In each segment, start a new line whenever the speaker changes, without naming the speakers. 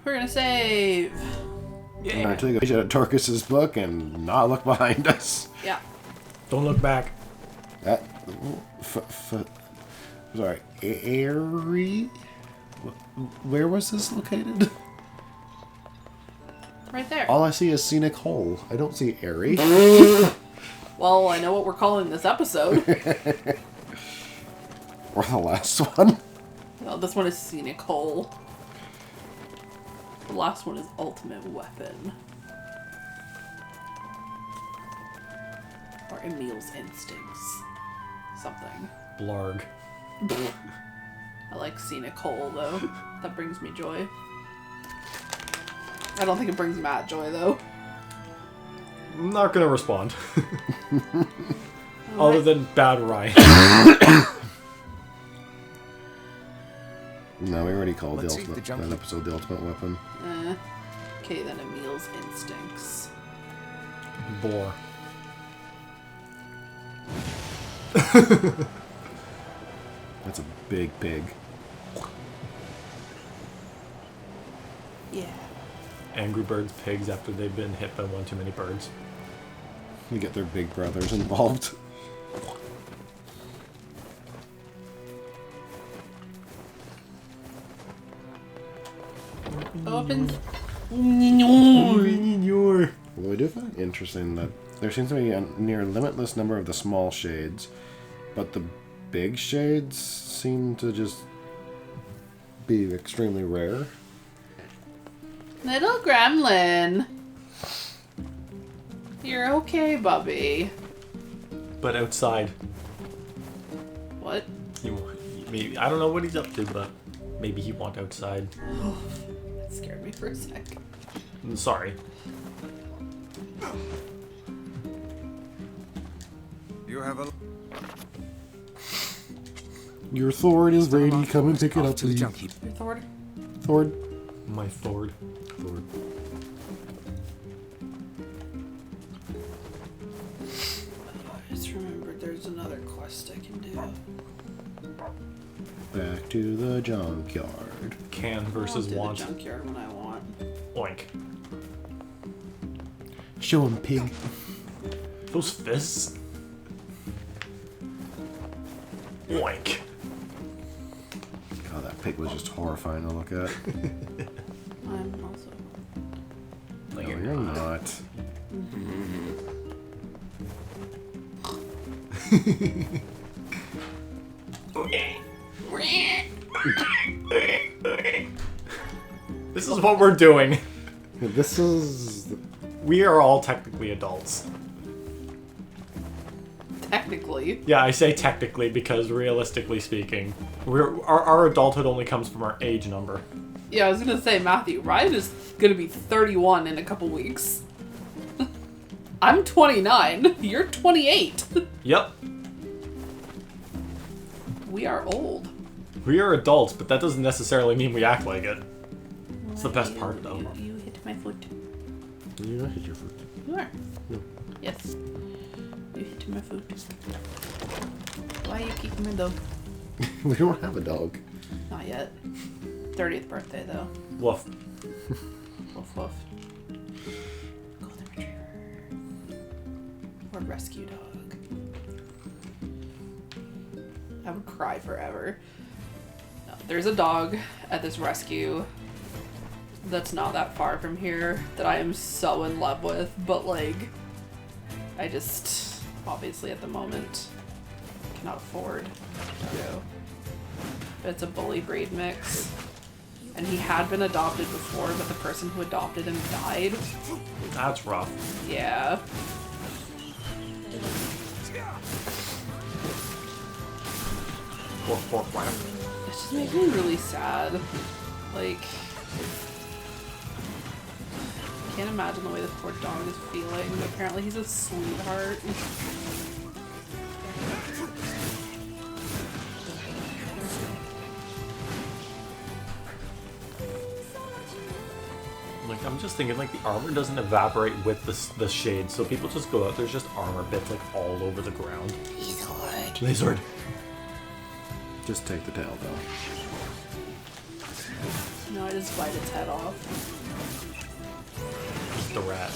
We're gonna save.
Yeah. I'm gonna take a page out of Dorcas's book and not look behind us.
Yeah.
Don't look back.
That. Sorry, Aerie? Where was this located?
Right there.
All I see is Scenic Hole. I don't see Aerie.
Well, I know what we're calling this episode.
Or the last one.
Well, this one is Scenic Hole. The last one is Ultimate Weapon. Or Emil's Instincts. Something.
Blarg.
I like Scenic Hole, though. That brings me joy. I don't think it brings Matt joy, though.
I'm not gonna respond. Other than bad Ryan.
No, we already called that episode the Ultimate Weapon.
Okay, then Emil's Instincts.
Boar.
That's a big pig.
Yeah.
Angry Birds pigs after they've been hit by one too many birds.
We get their big brothers involved.
Open.
Well, I do find it interesting that there seems to be a near limitless number of the small shades, but the big shades seem to just be extremely rare.
Little gremlin. You're okay, Bubby.
But outside.
What?
Maybe I don't know what he's up to, but maybe he wants outside.
That scared me for a sec.
I'm sorry.
You have a...
Your Thord is ready. Come and pick it up, please.
Your Thord?
Thord.
My Thord.
Thord.
I just remembered there's another quest I can do.
Back to the junkyard.
Can versus
I won't
want.
do the junkyard when I want.
Oink.
Show him, pig.
Those fists. Oink.
God, that pig was just horrifying to look at.
I'm also...
No, you're not.
This is what we're doing.
This is...
We are all technically adults.
Technically.
Yeah, I say technically because realistically speaking, our adulthood only comes from our age number.
Yeah, I was gonna say, Matthew, Ryan is gonna be 31 in a couple weeks. I'm 29. You're 28.
Yep.
We are old.
We are adults, but that doesn't necessarily mean we act like it. It's the best part, though.
You hit my foot.
You not hit your foot.
You are.
No.
Yes. You hit my foot. Why are you kicking my dog?
We don't have a dog.
Not yet. 30th birthday, though.
Woof.
Woof woof. Golden retriever. Or rescue dog. I would cry forever. No, there's a dog at this rescue that's not that far from here that I am so in love with, but like, I just, obviously at the moment, cannot afford to go. But it's a bully breed mix. And he had been adopted before, but the person who adopted him died.
That's rough.
Yeah. It just makes me really sad. Like, I can't imagine the way this poor dog is feeling, but apparently he's a sweetheart.
Like, I'm just thinking, like, the armor doesn't evaporate with the shade, so people just go out, there's just armor bits, like, all over the ground.
Lizard.
Lizard.
Just take the tail, though.
No, I just bite its head off.
Eat the rat.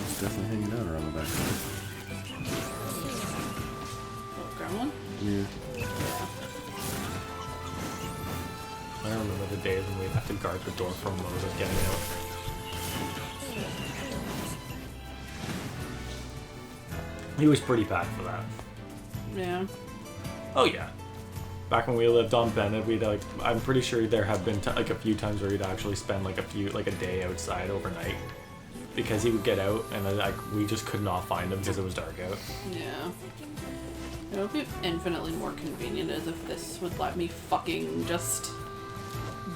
It's definitely hanging out around the back.
Oh, gremlin?
Yeah.
I remember the days when we'd have to guard the door from Moses getting out. He was pretty bad for that.
Yeah.
Oh yeah. Back when we lived on Bennett, we'd like, I'm pretty sure there have been like a few times where he'd actually spend like a day outside overnight because he would get out and then, like we just could not find him because it was dark out.
Yeah. It would be infinitely more convenient as if this would let me fucking just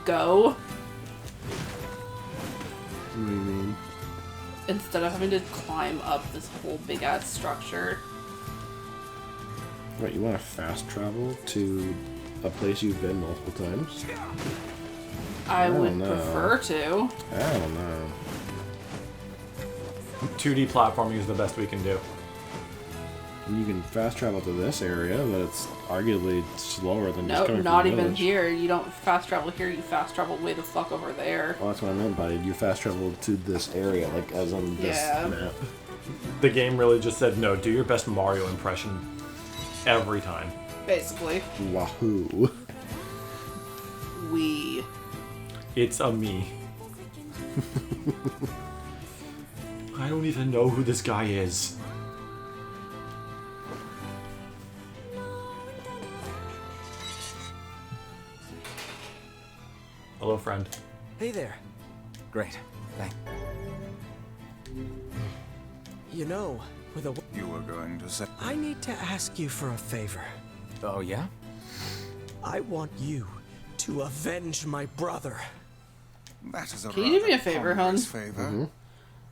go
What do you mean?
instead of having to climb up this whole big ass structure.
What, you want to fast travel to a place you've been multiple times?
I
don't
would
know.
prefer to.
I don't know.
2D platforming is the best we can do.
You can fast travel to this area, but it's arguably slower than just
No,
coming
not
from the
even
village.
here. You don't fast travel here, you fast travel way the fuck over there.
Well, that's what I meant by you fast travel to this area, like as on this
Yeah.
map.
The game really just said, no, do your best Mario impression every time.
Basically.
Wahoo.
We.
It's a me. I don't even know who this guy is. Hello, friend.
Hey there. Great. Thanks. You know, with a...
You were going to say...
I need to ask you for a favor.
Oh, yeah?
I want you to avenge my brother.
That is a
Can you do me a
rather
favor,
ponderous
hon?
favor.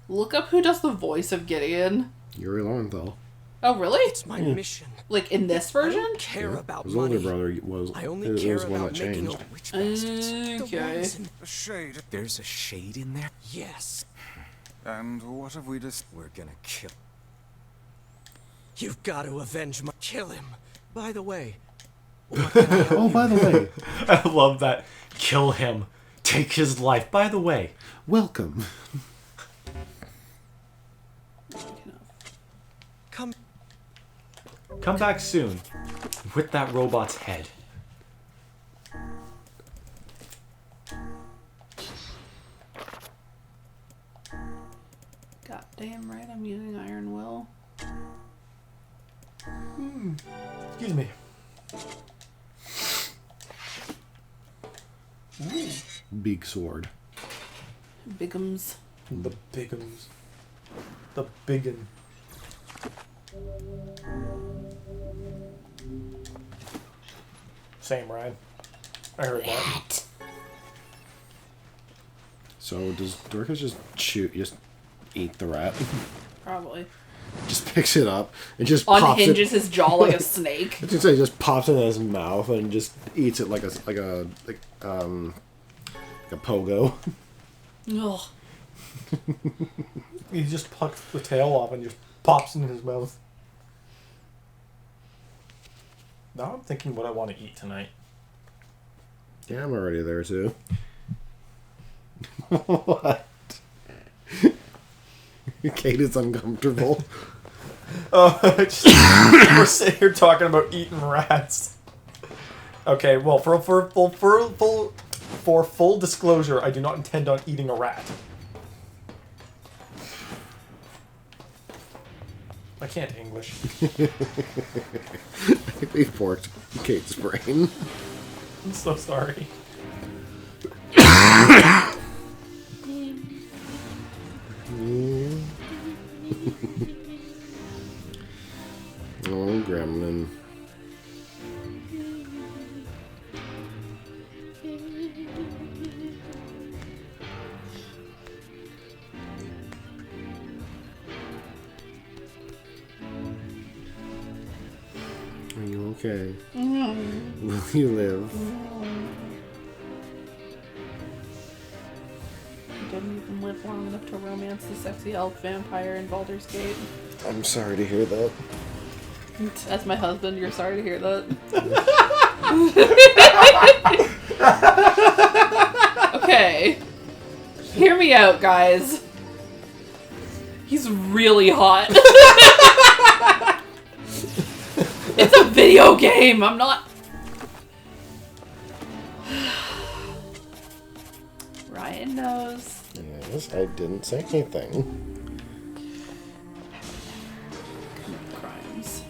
Look up who does the voice of Gideon.
Yuri Lowenthal.
Oh, really?
It's my mission.
Like in this
I
version?
don't care about
His
money.
older brother was.
I only
it
care
was one
about
that
making
changed.
a witch bastards. The
Okay.
ones in-
A shade.
There's a shade in there? Yes.
And what have we just...
We're gonna kill... You've got to avenge my... Kill him. By the way... What can I help
Oh,
you
by the
with?
way,
I love that. Kill him. Take his life. By the way,
welcome.
Come...
come back soon with that robot's head.
Goddamn right, I'm using Iron Will.
Excuse me.
Big sword.
Bigums.
The bigums. The biggin. Same, Ryan. I heard that.
So does Dorcas just eat the rat?
Probably.
Just picks it up and just pops it.
Unhinges his jaw like a snake.
I was gonna say, just pops it in his mouth and just eats it like a pogo.
Ugh.
He just plucks the tail off and just pops it in his mouth. Now I'm thinking what I want to eat tonight.
Yeah, I'm already there too. What? Kate is uncomfortable.
We're sitting here talking about eating rats. Okay, well, for full disclosure, I do not intend on eating a rat. I can't English.
We forked Kate's brain.
I'm so sorry.
Oh, gremlin. Are you okay? Will you live?
Didn't even live for long enough to romance the sexy elf vampire in Baldur's Gate.
I'm sorry to hear that.
As my husband, you're sorry to hear that. Okay. Hear me out, guys. He's really hot. It's a video game. I'm not... Ryan knows.
Yes, I didn't say anything.
Crimes.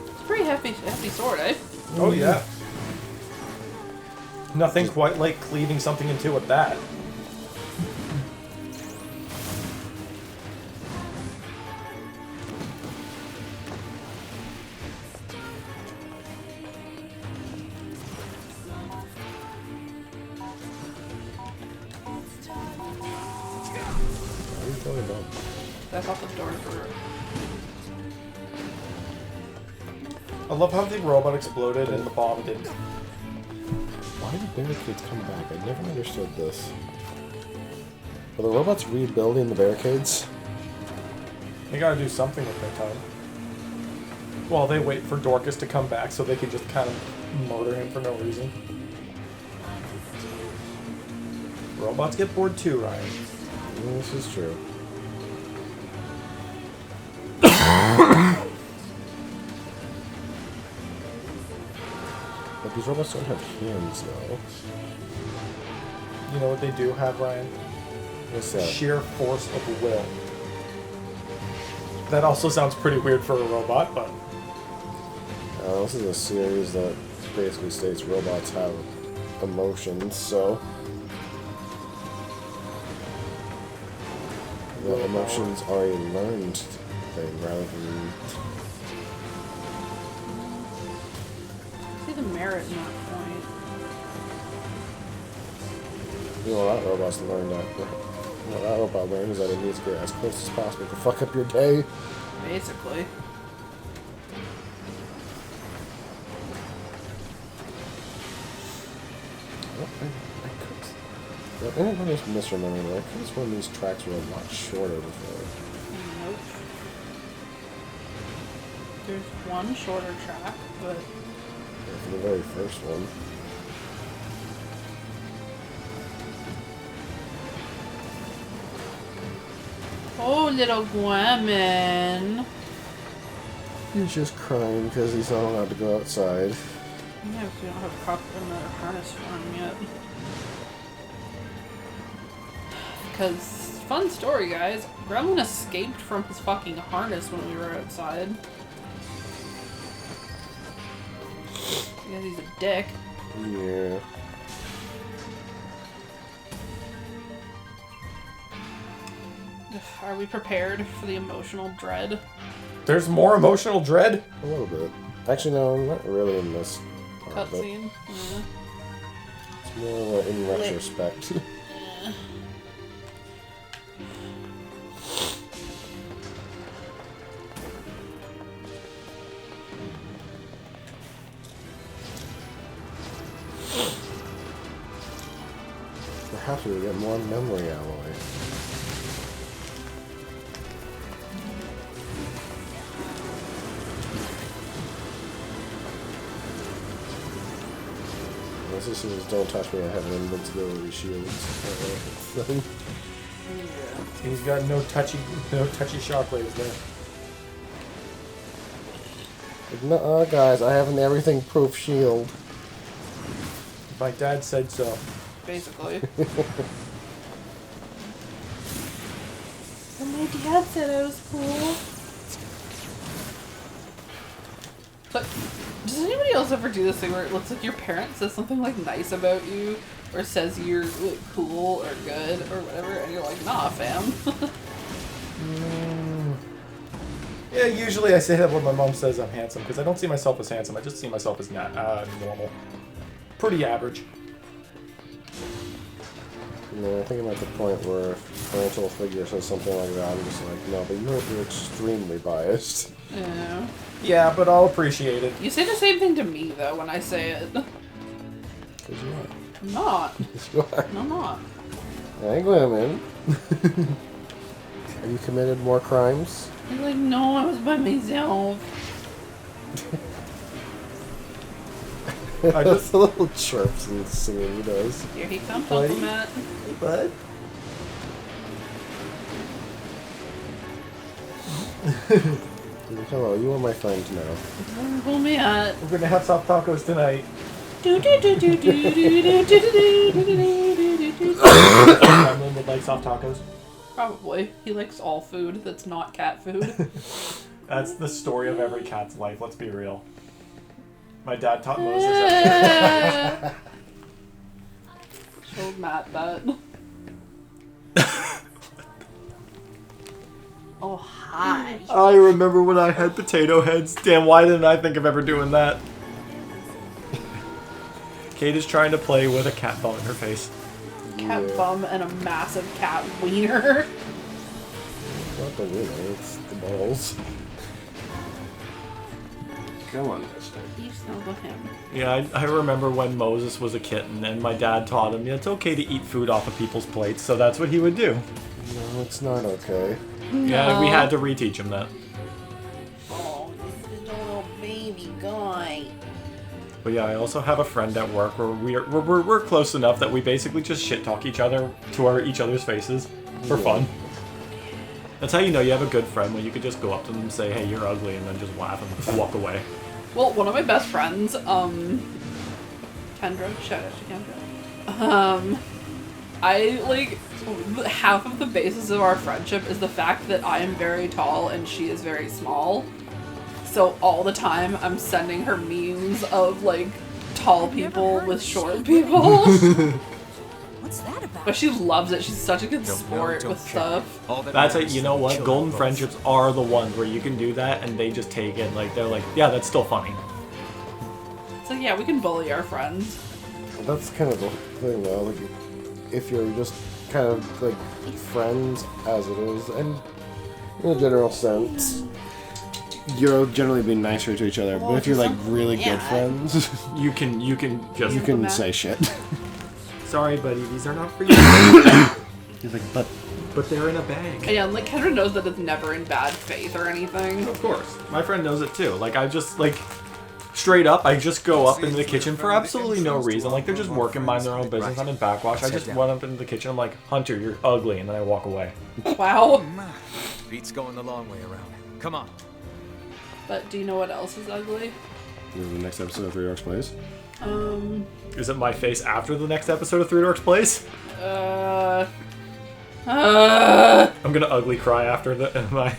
It's a pretty hefty sword, eh?
Oh yeah. Nothing quite like cleaving something in two with that.
What are you talking about?
I thought the doors were...
I love how the robot exploded and the bomb didn't.
Why did barricades come back? I never understood this. Are the robots rebuilding the barricades?
They gotta do something with their time. While they wait for Dorcas to come back so they can just kind of murder him for no reason. Robots get bored too, Ryan.
This is true. But these robots don't have hands, though.
You know what they do have, Ryan?
What's that?
Sheer force of will. That also sounds pretty weird for a robot, but...
This is a series that basically states robots have emotions, so... The emotions are a learned thing rather than...
See the merit in that point.
You know, that robot's learned that. What that robot learned is that it needs to get as close as possible to fuck up your day.
Basically.
I think I just misremembered, but I could have sworn these tracks were a lot shorter before.
Nope. There's one shorter track, but...
Yeah, for the very first one.
Oh, little woman.
He's just crying because he's not allowed to go outside.
Yeah, because we don't have a proper harness for him yet. Because, fun story, guys. Gremlin escaped from his fucking harness when we were outside. Because he's a dick.
Yeah.
Are we prepared for the emotional dread?
There's more emotional dread?
A little bit. Actually, no, not really in this part. But
Cutscene? Yeah.
it's more in retrospect. Perhaps we will get more memory alloy. This is Don't Touch Me, I have an invincibility shield. Thing.
He's got no touchy shockwaves there.
No, guys, I have an everything-proof shield.
My dad said so.
Basically. And my dad said I was cool. But does anybody else ever do this thing where it looks like your parent says something like nice about you, or says you're like, cool or good or whatever, and you're like, nah, fam.
Yeah, usually I say that when my mom says I'm handsome, because I don't see myself as handsome. I just see myself as normal. Pretty average.
No, I think I'm at the point where if parental figure says something like that, I'm just like, no, but you're extremely biased.
Yeah.
Yeah, but I'll appreciate it.
You say the same thing to me, though, when I say it.
Because you are.
I'm not.
Yes, you are.
No, I'm not.
Hey, women. Have you committed more crimes?
He's like, no, I was by myself.
I
That's
just
the little chirps and singing he does.
Here he comes,
Buddy.
Uncle Matt.
Hey, bud.
He's like, hello, you are my friend now.
Uncle Matt.
We're gonna have soft tacos tonight. Gremlin would like soft tacos.
Probably. He likes all food that's not cat food.
That's the story of every cat's life, let's be real. My dad taught Moses that.
Showed Matt that. Oh, hi.
I remember when I had potato heads. Damn, why didn't I think of ever doing that? Kate is trying to play with a cat bum in her face.
Cat bum and a massive cat wiener.
Not the wiener, it's the balls. Come on, mister.
You snuggle him.
Yeah, I remember when Moses was a kitten and my dad taught him it's okay to eat food off of people's plates, so that's what he would do.
No, it's not okay.
Yeah, we had to reteach him that.
Oh, this is a little baby guy.
But yeah, I also have a friend at work where we're close enough that we basically just shit talk each other to each other's faces for fun. That's how you know you have a good friend, when you could just go up to them and say, hey, you're ugly, and then just laugh and walk away.
Well, one of my best friends, Kendra, shout out to Kendra. I, like, half of the basis of our friendship is the fact that I am very tall and she is very small. So all the time I'm sending her memes of, like, tall people with short people.
What's that about?
But she loves it. She's such a good sport with stuff.
That's it. You know what? Golden friendships are the ones where you can do that and they just take it. Like, they're like, yeah, that's still funny.
So yeah, we can bully our friends.
That's kind of the thing, though. Like, if you're just kind of like friends as it is, and in a general sense, you'll generally be nicer to each other. But if you're like really good friends,
You can just
you can say shit.
sorry, buddy, these are not for you.
He's like,
But they're in a bag.
And yeah, like Kendra knows that it's never in bad faith or anything.
Of course. My friend knows it too. Like, I just, like, straight up, I just go up into the kitchen for absolutely no reason. Like, they're just working, mind their own business. I'm in backwash. I just went up into the kitchen. I'm like, Hunter, you're ugly. And then I walk away.
Wow.
Beat's going the long way around. Come on.
But do you know what else is ugly?
this is the next episode of Three Dorks Plays.
Is it my face after the next episode of Three Dorks Plays? I'm gonna ugly cry after my